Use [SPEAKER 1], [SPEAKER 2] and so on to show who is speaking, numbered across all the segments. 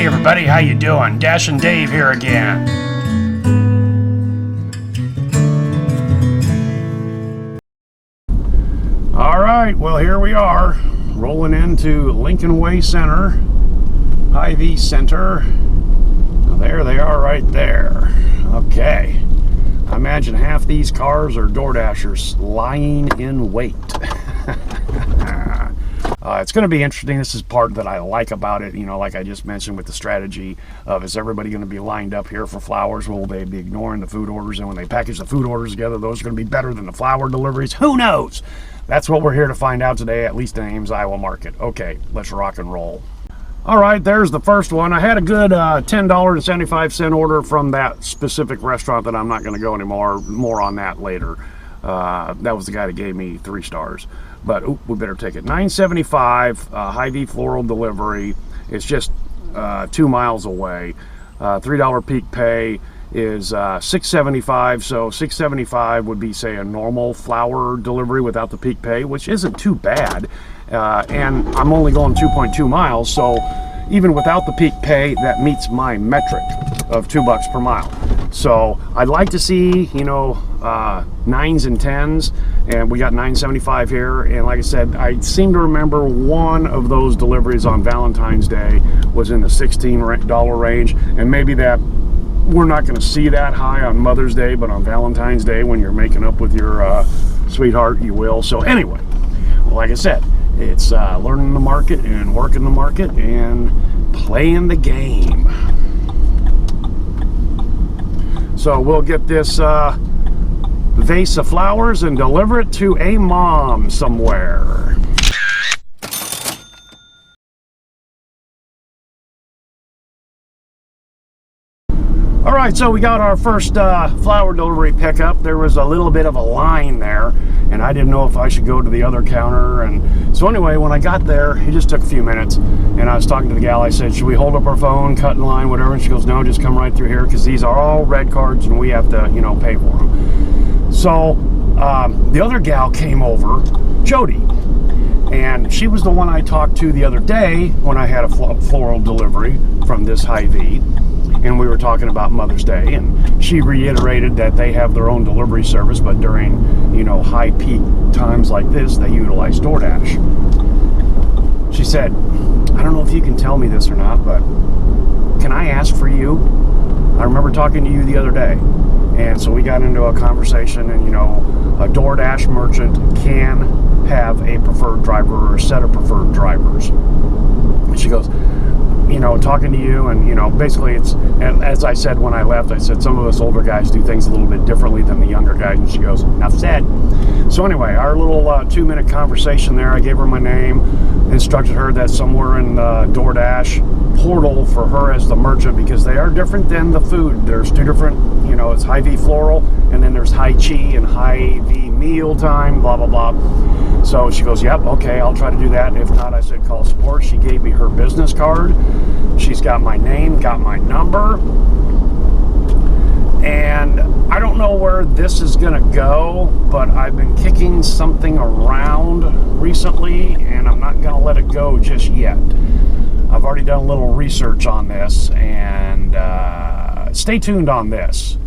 [SPEAKER 1] everybody, how you doing? Dash and Dave here again. Alright, well here we are, rolling into Lincoln Way Center, Hy-Vee Center. Now, there they are right there. Okay, I imagine half these cars are Doordashers lying in wait. It's going to be interesting. This is part that I like about it, you know, like I just mentioned with the strategy of, is everybody going to be lined up here for flowers? Will they be ignoring the food orders? And when they package the food orders together, those are going to be better than the flower deliveries? Who knows? That's what we're here to find out today, at least in the Ames, Iowa market. Okay, let's rock and roll. All right, there's the first one. I had a good $10.75 order from that specific restaurant that I'm not going to go anymore. More on that later. That was the guy that gave me 3 stars. But we better take it. $9.75, Hy-Vee floral delivery. It's just 2 miles away. $3 peak pay is $6.75. So $6.75 would be, say, a normal flower delivery without the peak pay, which isn't too bad. And I'm only going 2.2 miles, so even without the peak pay, that meets my metric of $2 per mile. So I'd like to see, you know, 9s and 10s, and we got $9.75 here. And like I said, I seem to remember one of those deliveries on Valentine's Day was in the $16 range, and maybe that we're not going to see that high on Mother's Day, but on Valentine's Day when you're making up with your sweetheart, you will. So anyway, well, like I said, it's learning the market and working the market and playing the game. So we'll get this vase of flowers and deliver it to a mom somewhere. All right, so we got our first flower delivery pickup. There was a little bit of a line there, and I didn't know if I should go to the other counter. And so anyway, when I got there, it just took a few minutes, and I was talking to the gal. I said, should we hold up our phone, cut in line, whatever? And she goes, no, just come right through here, because these are all red cards and we have to, you know, pay for them. So the other gal came over, Jody, and she was the one I talked to the other day when I had a floral delivery from this Hy-Vee. And we were talking about Mother's Day, and she reiterated that they have their own delivery service, but during, you know, high peak times like this, they utilize Doordash. She said, I don't know if you can tell me this or not, but can I ask for you? I remember talking to you the other day. And so we got into a conversation, and, you know, a Doordash merchant can have a preferred driver or a set of preferred drivers. And she goes, you know, talking to you, and, you know, basically it's, as I said when I left, I said some of us older guys do things a little bit differently than the younger guys, and she goes, enough said. So anyway, our little 2-minute conversation there, I gave her my name, instructed her that somewhere in the Doordash portal for her as the merchant, because they are different than the food. There's 2 different, you know, it's Hy-Vee floral, and then there's Hy-Chi and Hy-Vee mealtime, blah, blah, blah. So she goes, yep, okay, I'll try to do that. If not, I said, call support. She gave me her business card. She's got my name, got my number. And I don't know where this is going to go, but I've been kicking something around recently, and I'm not going to let it go just yet. I've already done a little research on this, and stay tuned on this.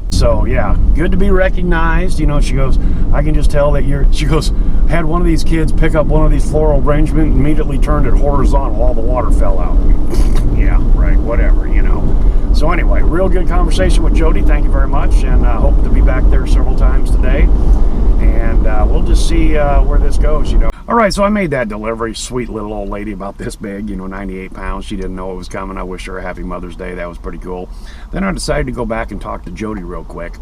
[SPEAKER 1] So yeah, good to be recognized. You know, she goes, I can just tell that she goes, had one of these kids pick up one of these floral arrangements, immediately turned it horizontal, all the water fell out. Yeah, right, whatever, you know. So anyway, real good conversation with Jody. Thank you very much, and I hope to be back there several times today. And we'll just see where this goes, you know. All right, so I made that delivery. Sweet little old lady about this big, you know, 98 pounds. She didn't know it was coming. I wish her a happy Mother's Day. That was pretty cool. Then I decided to go back and talk to Jody real quick.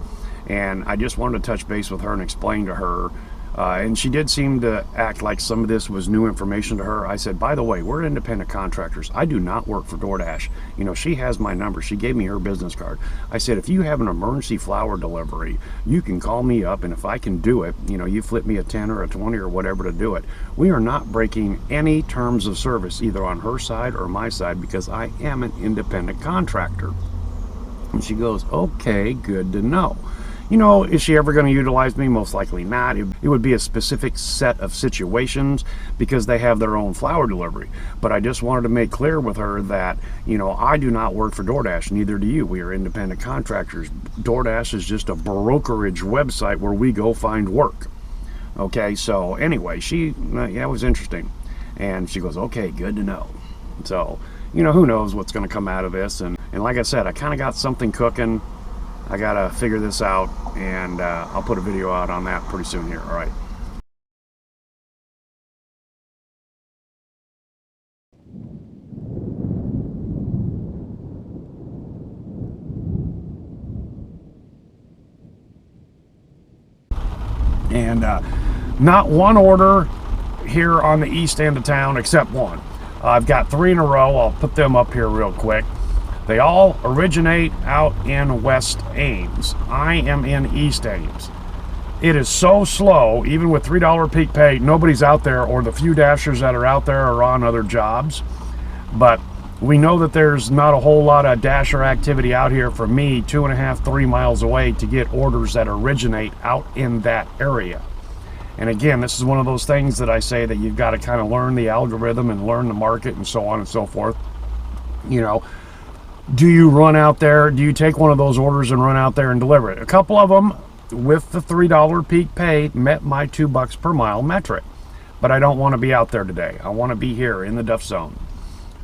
[SPEAKER 1] And I just wanted to touch base with her and explain to her. And she did seem to act like some of this was new information to her. I said, by the way, we're independent contractors. I do not work for Doordash. You know, she has my number. She gave me her business card. I said, if you have an emergency flower delivery, you can call me up, and if I can do it, you know, you flip me a 10 or a 20 or whatever to do it. We are not breaking any terms of service, either on her side or my side, because I am an independent contractor. And she goes, okay, good to know. You know, is she ever going to utilize me? Most likely not. It would be a specific set of situations because they have their own flower delivery. But I just wanted to make clear with her that, you know, I do not work for Doordash, neither do you. We are independent contractors. Doordash is just a brokerage website where we go find work. Okay, so anyway, yeah, it was interesting. And she goes, okay, good to know. So, you know, who knows what's going to come out of this. And like I said, I kind of got something cooking. I gotta figure this out, and I'll put a video out on that pretty soon here. All right. And not one order here on the east end of town except one. I've got 3 in a row. I'll put them up here real quick. They all originate out in West Ames. I am in East Ames. It is so slow, even with $3 peak pay, nobody's out there, or the few dashers that are out there are on other jobs. But we know that there's not a whole lot of dasher activity out here for me 2.5, 3 miles away to get orders that originate out in that area. And again, this is one of those things that I say that you've got to kind of learn the algorithm and learn the market and so on and so forth. You know, do you run out there? Do you take one of those orders and run out there and deliver it? A couple of them with the $3 peak pay met my $2 per mile metric, but I don't want to be out there today. I want to be here in the Duff Zone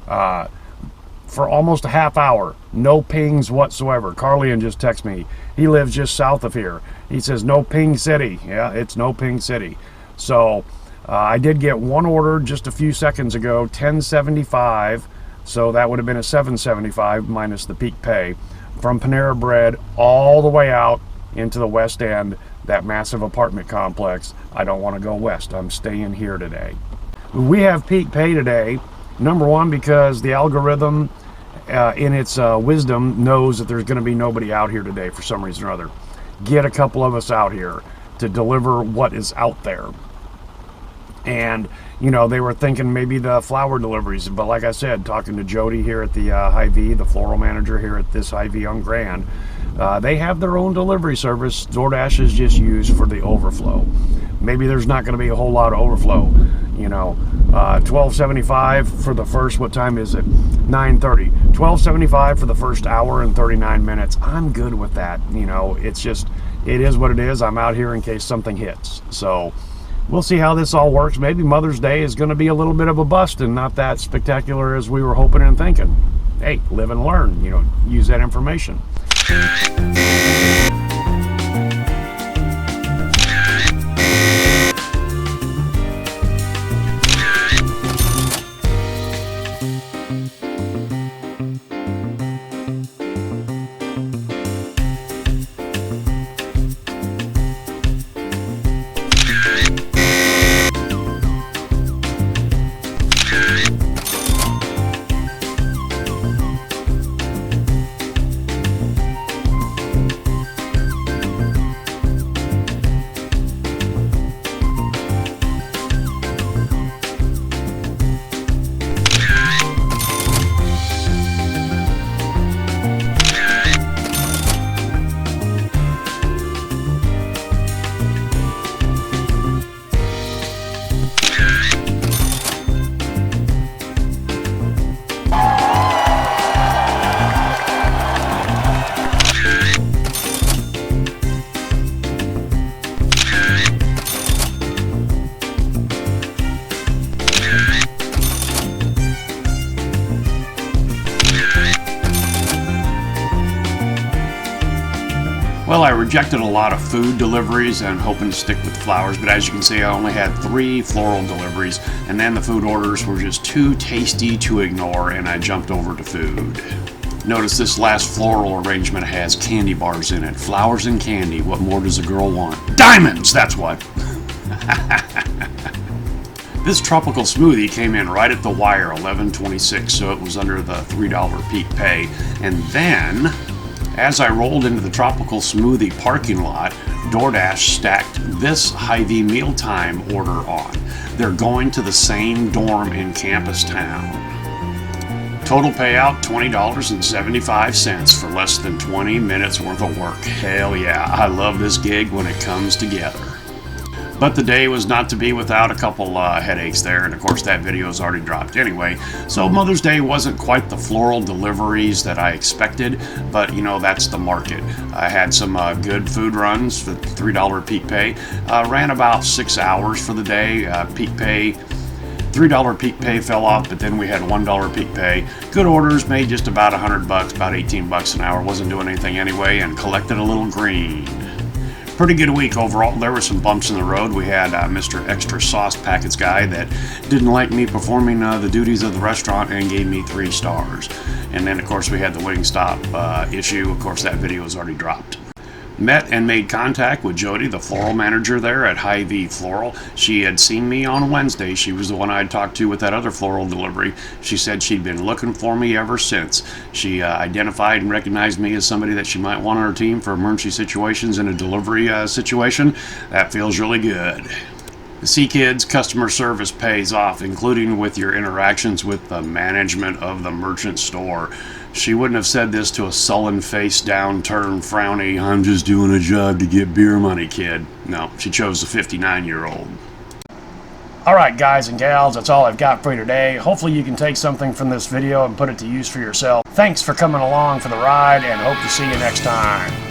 [SPEAKER 1] for almost a half hour. No pings whatsoever. Carlian just texted me. He lives just south of here. He says no ping city. Yeah, it's no ping city. So I did get one order just a few seconds ago, 1075. So that would have been a $7.75 minus the peak pay from Panera Bread all the way out into the West End, that massive apartment complex. I don't want to go west. I'm staying here today. We have peak pay today, number one, because the algorithm in its wisdom knows that there's going to be nobody out here today for some reason or other. Get a couple of us out here to deliver what is out there. And you know, they were thinking maybe the flower deliveries, but like I said, talking to Jody here at the Hy-Vee, the floral manager here at this Hy-Vee on Grand, they have their own delivery service. Doordash is just used for the overflow. Maybe there's not going to be a whole lot of overflow. You know, $12.75 for the first, what time is it? 9:30. $12.75 for the first hour and 39 minutes. I'm good with that. You know, it's just, it is what it is. I'm out here in case something hits. So we'll see how this all works. Maybe Mother's Day is going to be a little bit of a bust and not that spectacular as we were hoping and thinking. Hey, live and learn, you know, use that information. Well, I rejected a lot of food deliveries and hoping to stick with flowers, but as you can see, I only had 3 floral deliveries, and then the food orders were just too tasty to ignore, and I jumped over to food. Notice this last floral arrangement has candy bars in it. Flowers and candy, what more does a girl want? Diamonds, that's what! This tropical smoothie came in right at the wire, $11.26, so it was under the $3 peak pay, and then as I rolled into the tropical smoothie parking lot, Doordash stacked this Hy-Vee mealtime order on. They're going to the same dorm in Campus Town. Total payout $20.75 for less than 20 minutes worth of work. Hell yeah, I love this gig when it comes together. But the day was not to be without a couple headaches there, and of course that video is already dropped anyway. So Mother's Day wasn't quite the floral deliveries that I expected, but you know, that's the market. I had some good food runs for $3 peak pay. Ran about 6 hours for the day. Peak pay, $3 peak pay fell off, but then we had $1 peak pay. Good orders, made just about $100, about 18 bucks an hour. Wasn't doing anything anyway, and collected a little green. Pretty good week overall. There were some bumps in the road. We had Mr. Extra Sauce Packets guy that didn't like me performing the duties of the restaurant and gave me 3 stars. And then of course we had the Wingstop issue. Of course that video was already dropped. Met and made contact with Jody, the floral manager there at Hy-Vee Floral. She had seen me on Wednesday. She was the one I had talked to with that other floral delivery. She said she'd been looking for me ever since. She identified and recognized me as somebody that she might want on her team for emergency situations in a delivery situation. That feels really good. The C-Kids customer service pays off, including with your interactions with the management of the merchant store. She wouldn't have said this to a sullen-faced, downturned, frowny, I'm just doing a job to get beer money kid. No, she chose a 59-year-old. Alright guys and gals, that's all I've got for you today. Hopefully you can take something from this video and put it to use for yourself. Thanks for coming along for the ride, and hope to see you next time.